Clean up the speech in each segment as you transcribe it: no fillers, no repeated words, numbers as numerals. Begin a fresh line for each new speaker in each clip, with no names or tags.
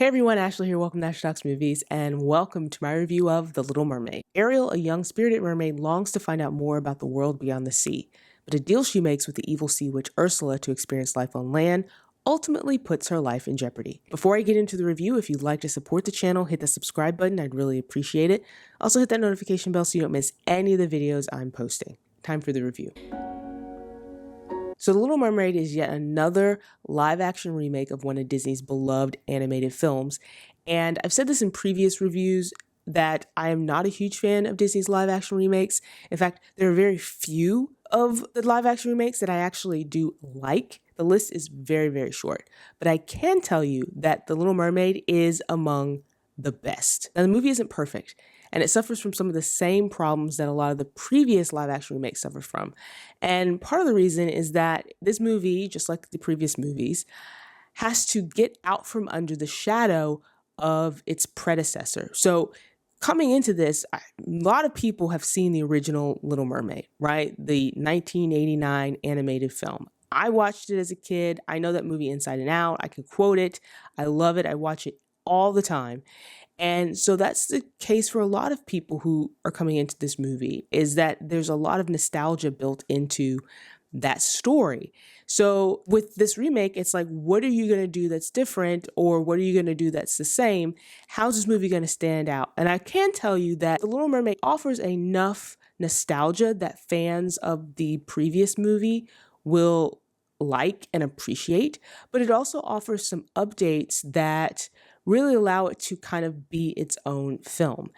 Hey everyone, Ashley here. Welcome to Ashley Talks Movies, and welcome to my review of The Little Mermaid. Ariel, a young spirited mermaid, longs to find out more about the world beyond the sea, but a deal she makes with the evil sea witch Ursula to experience life on land ultimately puts her life in jeopardy. Before I get into the review, if you'd like to support the channel, hit the subscribe button. I'd really appreciate it. Also hit that notification bell so you don't miss any of the videos I'm posting. Time for the review. So The Little Mermaid is yet another live-action remake of one of Disney's beloved animated films. And I've said this in previous reviews that I am not a huge fan of Disney's live-action remakes. In fact, there are very few of the live-action remakes that I actually do like. The list is very, very short. But I can tell you that The Little Mermaid is among the best. Now, the movie isn't perfect, and it suffers from some of the same problems that a lot of the previous live-action remakes suffer from. And part of the reason is that this movie, just like the previous movies, has to get out from under the shadow of its predecessor. So coming into this, a lot of people have seen the original Little Mermaid, right? The 1989 animated film. I watched it as a kid. I know that movie inside and out. I can quote it. I love it. I watch it all the time. And so that's the case for a lot of people who are coming into this movie, is that there's a lot of nostalgia built into that story. So with this remake, it's like, what are you going to do that's different, or what are you going to do that's the same? How's this movie going to stand out? And I can tell you that The Little Mermaid offers enough nostalgia that fans of the previous movie will like and appreciate, but it also offers some updates that really allow it to kind of be its own film.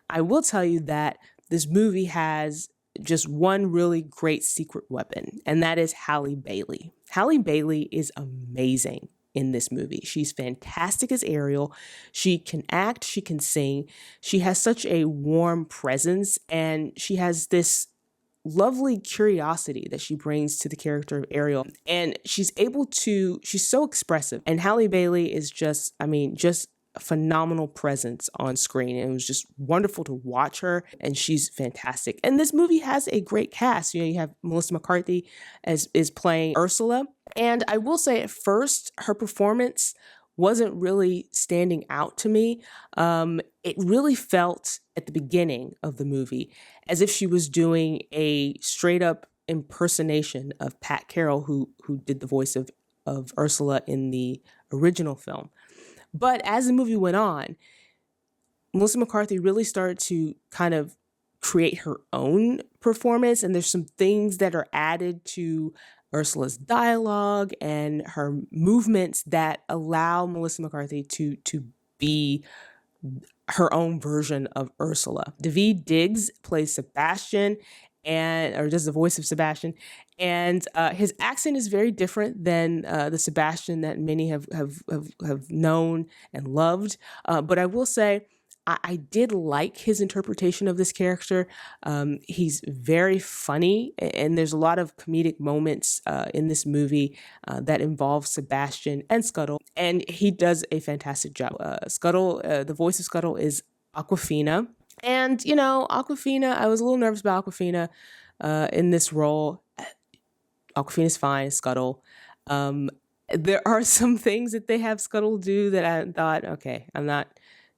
I will tell you that this movie has just one really great secret weapon, and that is Halle Bailey. Halle Bailey is amazing in this movie. She's fantastic as Ariel. She can act, she can sing. She has such a warm presence, and she has this lovely curiosity that she brings to the character of Ariel. And she's so expressive. And Halle Bailey is just a phenomenal presence on screen. And it was just wonderful to watch her, and she's fantastic. And this movie has a great cast. You have Melissa McCarthy is playing Ursula. And I will say at first, her performance wasn't really standing out to me. It really felt at the beginning of the movie as if she was doing a straight up impersonation of Pat Carroll, who did the voice of Ursula in the original film. But as the movie went on, Melissa McCarthy really started to kind of create her own performance, and there's some things that are added to Ursula's dialogue and her movements that allow Melissa McCarthy to be her own version of Ursula. Daveed Diggs plays Sebastian, or does the voice of Sebastian, and his accent is very different than the Sebastian that many have known and loved. But I will say, I did like his interpretation of this character. He's very funny, and there's a lot of comedic moments in this movie that involve Sebastian and Scuttle, and he does a fantastic job. Scuttle, the voice of Scuttle is Awkwafina. And, Awkwafina, I was a little nervous about Awkwafina in this role. Awkwafina's fine, Scuttle. There are some things that they have Scuttle do that I thought, okay, I'm not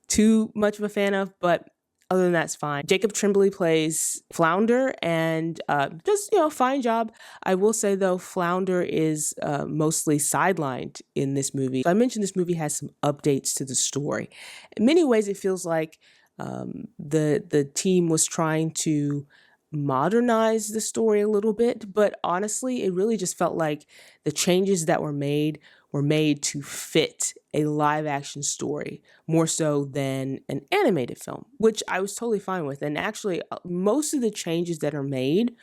too much of a fan of, but other than that's fine. Jacob Tremblay plays Flounder, and just, fine job. I will say, though, Flounder is mostly sidelined in this movie. So I mentioned this movie has some updates to the story. In many ways, it feels like the team was trying to modernize the story a little bit, but honestly, it really just felt like the changes that were made to fit a live action story more so than an animated film, which I was totally fine with. And actually, most of the changes that are made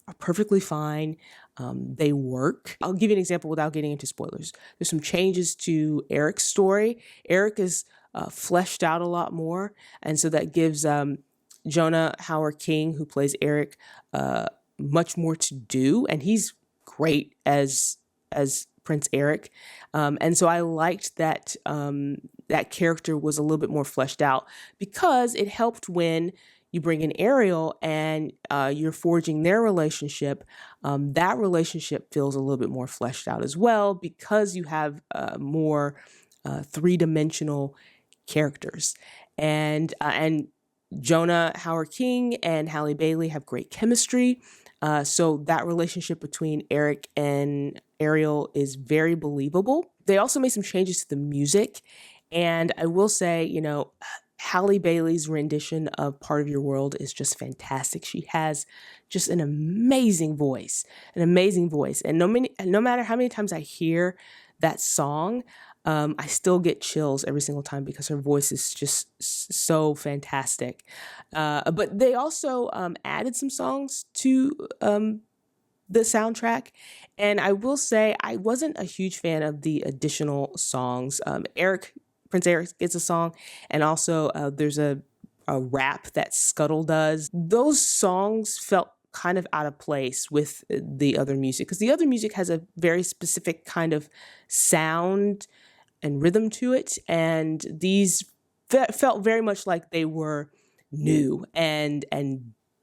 are perfectly fine. They work. I'll give you an example without getting into spoilers. There's some changes to Eric's story. Eric is fleshed out a lot more, and so that gives Jonah King, who plays Eric, much more to do, and he's great as Prince Eric. And so I liked that that character was a little bit more fleshed out, because it helped when you bring in Ariel and you're forging their relationship. That relationship feels a little bit more fleshed out as well, because you have more three-dimensional characters. And Jonah Howard-King and Halle Bailey have great chemistry. So that relationship between Eric and Ariel is very believable. They also made some changes to the music. And I will say, you know, Halle Bailey's rendition of Part of Your World is just fantastic. She has just an amazing voice, And no matter how many times I hear that song, I still get chills every single time because her voice is just so fantastic. But they also added some songs to the soundtrack. And I will say I wasn't a huge fan of the additional songs. Prince Eric gets a song, and also there's a rap that Scuttle does. Those songs felt kind of out of place with the other music, because the other music has a very specific kind of sound and rhythm to it, and these felt very much like they were new and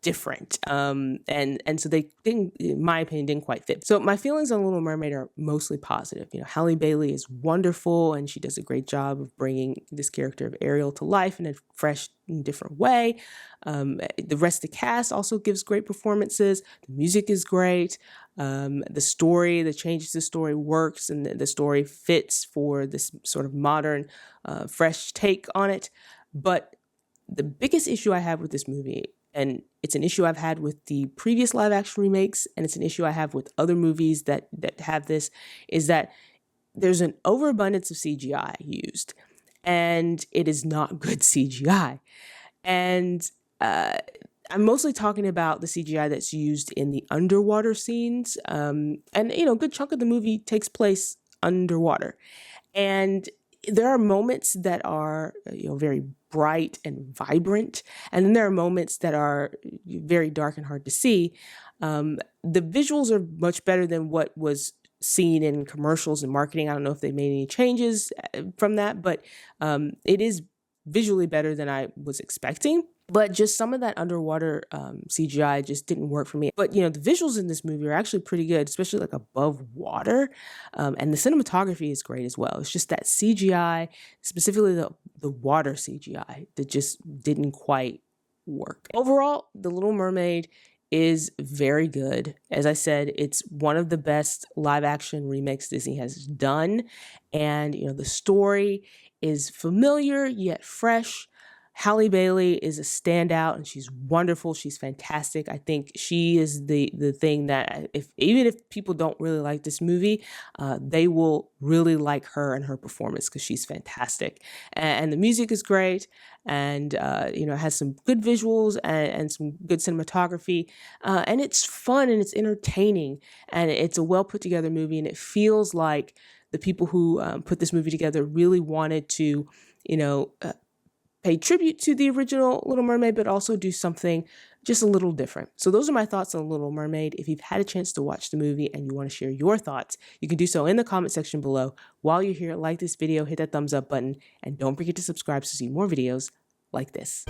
different, and so they didn't, in my opinion, didn't quite fit. So my feelings on Little Mermaid are mostly positive. You know, Halle Bailey is wonderful, and she does a great job of bringing this character of Ariel to life in a fresh and different way. The rest of the cast also gives great performances. The music is great. The story, the changes to the story works, and the story fits for this sort of modern, fresh take on it. But the biggest issue I have with this movie, and it's an issue I've had with the previous live action remakes, and it's an issue I have with other movies that have this, is that there's an overabundance of CGI used, and it is not good CGI. And I'm mostly talking about the CGI that's used in the underwater scenes. And, you know, a good chunk of the movie takes place underwater. And there are moments that are, you know, very bright and vibrant. And then there are moments that are very dark and hard to see. The visuals are much better than what was seen in commercials and marketing. I don't know if they made any changes from that, but it is visually better than I was expecting. But just some of that underwater CGI just didn't work for me. But, you know, the visuals in this movie are actually pretty good, especially like above water. And the cinematography is great as well. It's just that CGI, specifically the water CGI, that just didn't quite work. Overall, The Little Mermaid is very good. As I said, it's one of the best live action remakes Disney has done. And, you know, the story is familiar yet fresh. Halle Bailey is a standout, and she's wonderful. She's fantastic. I think she is the thing that even if people don't really like this movie, they will really like her and her performance, because she's fantastic. And the music is great, and you know, has some good visuals and some good cinematography, and it's fun and it's entertaining, and it's a well put together movie, and it feels like the people who put this movie together really wanted to, you know, pay tribute to the original Little Mermaid, but also do something just a little different. So those are my thoughts on Little Mermaid. If you've had a chance to watch the movie and you want to share your thoughts, you can do so in the comment section below. While you're here, like this video, hit that thumbs up button, and don't forget to subscribe to see more videos like this.